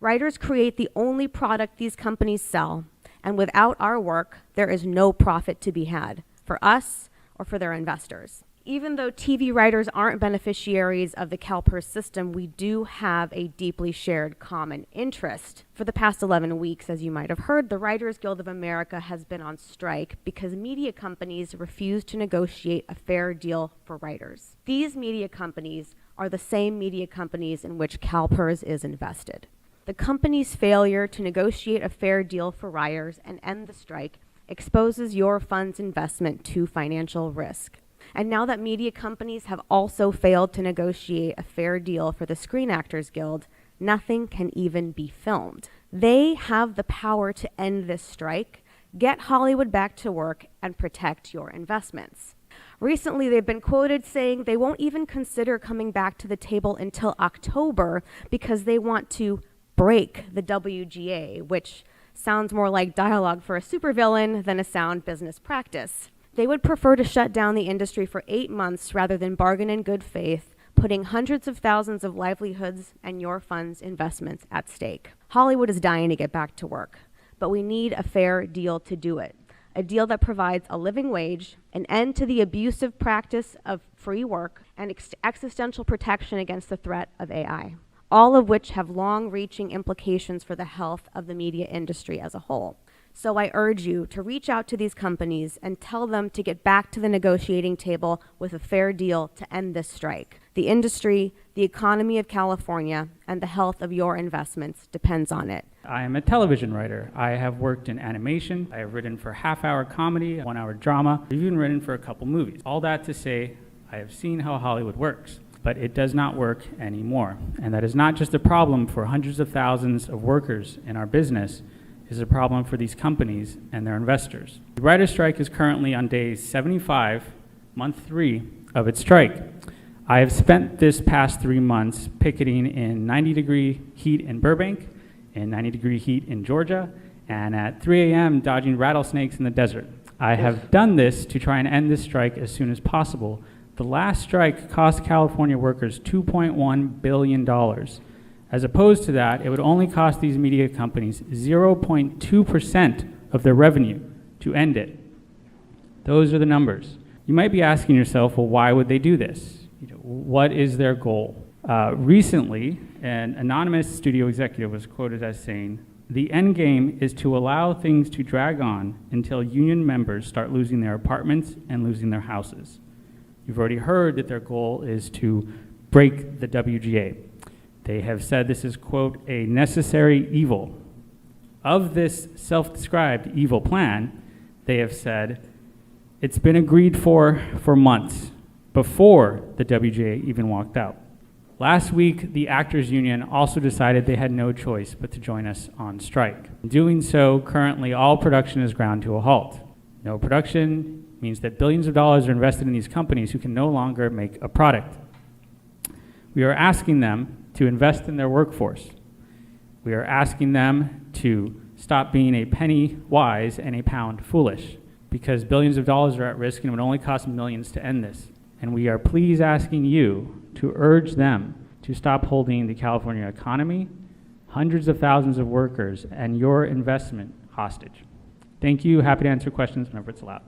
Writers create the only product these companies sell, and without our work, there is no profit to be had for us or for their investors. Even though TV writers aren't beneficiaries of the CalPERS system, we do have a deeply shared common interest. For the past 11 weeks, as you might have heard, the Writers Guild of America has been on strike because media companies refuse to negotiate a fair deal for writers. These media companies are the same media companies in which CalPERS is invested. The company's failure to negotiate a fair deal for writers and end the strike exposes your fund's investment to financial risk. And now that media companies have also failed to negotiate a fair deal for the Screen Actors Guild, nothing can even be filmed. They have the power to end this strike, get Hollywood back to work, and protect your investments. Recently, they've been quoted saying they won't even consider coming back to the table until October because they want to break the WGA, which sounds more like dialogue for a supervillain than a sound business practice. They would prefer to shut down the industry for 8 months rather than bargain in good faith, putting hundreds of thousands of livelihoods and your fund's investments at stake. Hollywood is dying to get back to work, but we need a fair deal to do it. A deal that provides a living wage, an end to the abusive practice of free work, and existential protection against the threat of AI, all of which have long-reaching implications for the health of the media industry as a whole. So I urge you to reach out to these companies and tell them to get back to the negotiating table with a fair deal to end this strike. The industry, the economy of California, and the health of your investments depends on it. I am a television writer. I have worked in animation. I have written for half-hour comedy, one-hour drama. I've even written for a couple movies. All that to say, I have seen how Hollywood works, but it does not work anymore. And that is not just a problem for hundreds of thousands of workers in our business. Is a problem for these companies and their investors. The writer's strike is currently on day 75, month 3 of its strike. I have spent this past 3 months picketing in 90-degree heat in Burbank, in 90-degree heat in Georgia, and at 3 a.m. dodging rattlesnakes in the desert. I have done this to try and end this strike as soon as possible. The last strike cost California workers $2.1 billion. As opposed to that, it would only cost these media companies 0.2% of their revenue to end it. Those are the numbers. You might be asking yourself, well, why would they do this? What is their goal? Recently, an anonymous studio executive was quoted as saying, "The end game is to allow things to drag on until union members start losing their apartments and losing their houses." You've already heard that their goal is to break the WGA. They have said this is, quote, a necessary evil. Of this self-described evil plan, they have said it's been agreed for months, before the WGA even walked out. Last week, the Actors Union also decided they had no choice but to join us on strike. In doing so, currently all production is ground to a halt. No production means that billions of dollars are invested in these companies who can no longer make a product. We are asking them to invest in their workforce. We are asking them to stop being a penny wise and a pound foolish, because billions of dollars are at risk and it would only cost millions to end this. And we are please asking you to urge them to stop holding the California economy, hundreds of thousands of workers, and your investment hostage. Thank you. Happy to answer questions whenever it's allowed.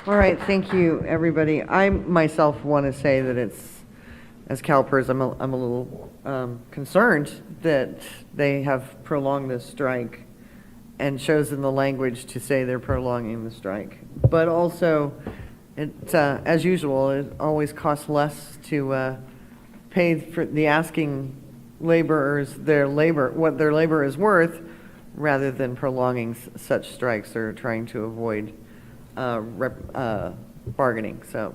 All right, thank you, everybody. I myself want to say that as CalPERS, I'm a little concerned that they have prolonged this strike and chosen the language to say they're prolonging the strike. But also, as usual, it always costs less to pay for the asking laborers what their labor is worth, rather than prolonging such strikes or trying to avoid bargaining. So,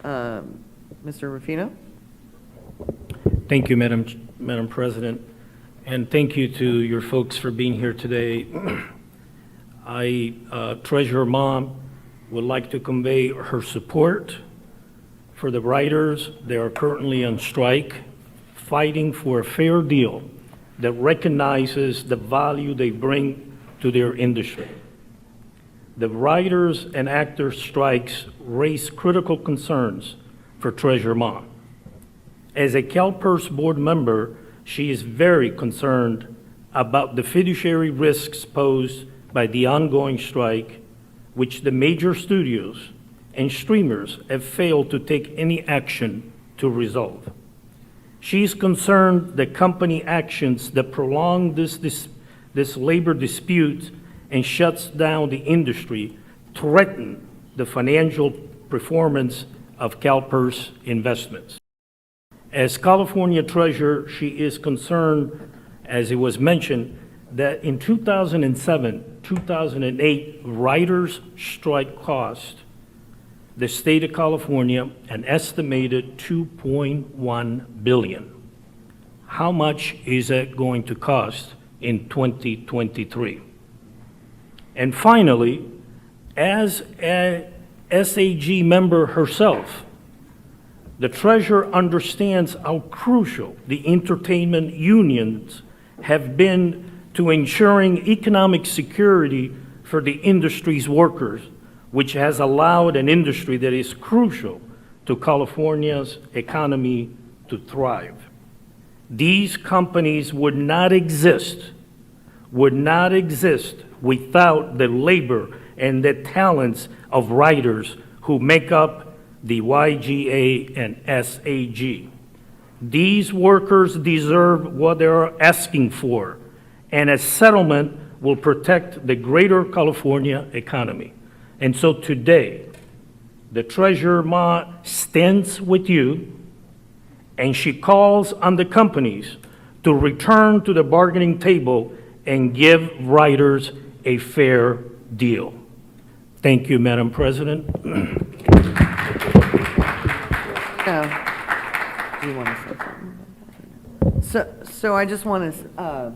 Mr. Ruffino? Thank you, Madam President, and thank you to your folks for being here today. Treasurer Ma would like to convey her support for the writers. They are currently on strike, fighting for a fair deal that recognizes the value they bring to their industry. The writers and actors strikes raise critical concerns for Treasurer Ma. As a CalPERS board member, she is very concerned about the fiduciary risks posed by the ongoing strike, which the major studios and streamers have failed to take any action to resolve. She is concerned that company actions that prolong this labor dispute and shuts down the industry threaten the financial performance of CalPERS investments. As California Treasurer, she is concerned, as it was mentioned, that in 2007, 2008, writers' strike cost the state of California an estimated $2.1 billion. How much is that going to cost in 2023? And finally, as a SAG member herself, the Treasurer understands how crucial the entertainment unions have been to ensuring economic security for the industry's workers, which has allowed an industry that is crucial to California's economy to thrive. These companies would not exist without the labor and the talents of writers who make up the WGAW and SAG. These workers deserve what they are asking for, and a settlement will protect the greater California economy. And so today, the Treasurer Ma stands with you, and she calls on the companies to return to the bargaining table and give writers a fair deal. Thank you, Madam President. Do you want to say something? So I just want to,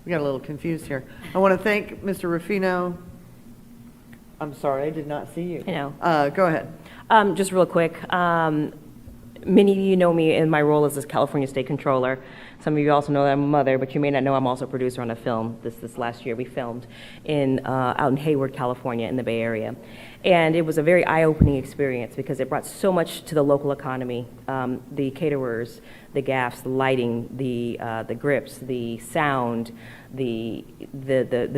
we got a little confused here. I want to thank Mr. Ruffino. I'm sorry, I did not see you. I know. Go ahead. Just real quick, many of you know me in my role as this California State Controller. Some of you also know that I'm a mother, but you may not know I'm also a producer on a film. This last year we filmed out in Hayward, California, in the Bay Area. And it was a very eye-opening experience because it brought so much to the local economy. The caterers, the gaffs, the lighting, the grips, the sound, the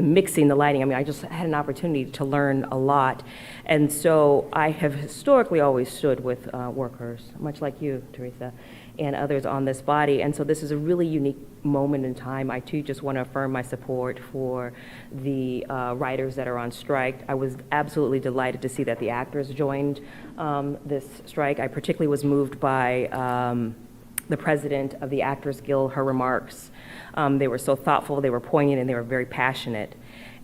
mixing, the lighting. I mean, I just had an opportunity to learn a lot. And so I have historically always stood with workers, much like you, Teresa, and others on this body. And so this is a really unique moment in time. I too just want to affirm my support for the writers that are on strike. I was absolutely delighted to see that the actors joined this strike. I particularly was moved by the president of the Actors Guild, her remarks. They were so thoughtful, they were poignant, and they were very passionate.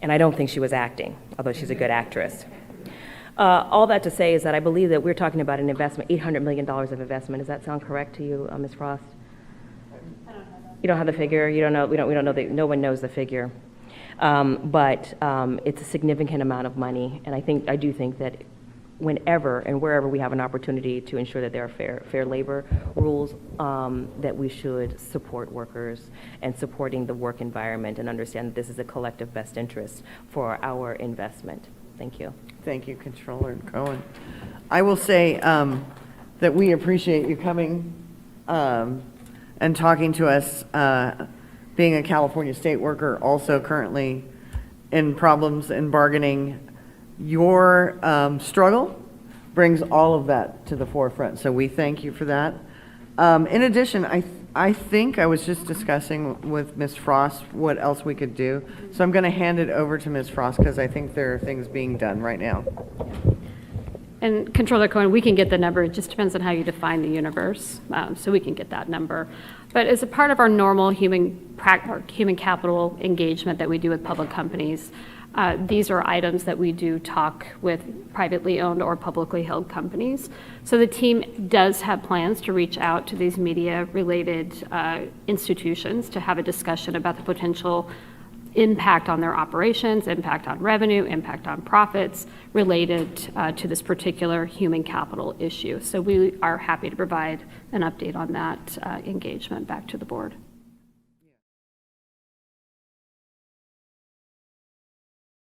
And I don't think she was acting, although she's a good actress. All that to say is that I believe that we're talking about an investment, $800 million of investment. Does that sound correct to you, Ms. Frost? I don't have that. You don't have the figure? You don't know? We don't know. No one knows the figure. But it's a significant amount of money, and I do think that whenever and wherever we have an opportunity to ensure that there are fair labor rules, that we should support workers and supporting the work environment and understand that this is a collective best interest for our investment. Thank you. Thank you, Controller Cohen. I will say that we appreciate you coming and talking to us, being a California state worker, also currently in problems in bargaining. Your struggle brings all of that to the forefront, so we thank you for that. In addition, I think I was just discussing with Ms. Frost what else we could do, so I'm going to hand it over to Ms. Frost because I think there are things being done right now. And Controller Cohen, we can get the number. It just depends on how you define the universe, so we can get that number. But as a part of our normal human capital engagement that we do with public companies, these are items that we do talk with privately owned or publicly held companies. So the team does have plans to reach out to these media-related institutions to have a discussion about the potential impact on their operations, impact on revenue, impact on profits related to this particular human capital issue. So we are happy to provide an update on that engagement back to the board.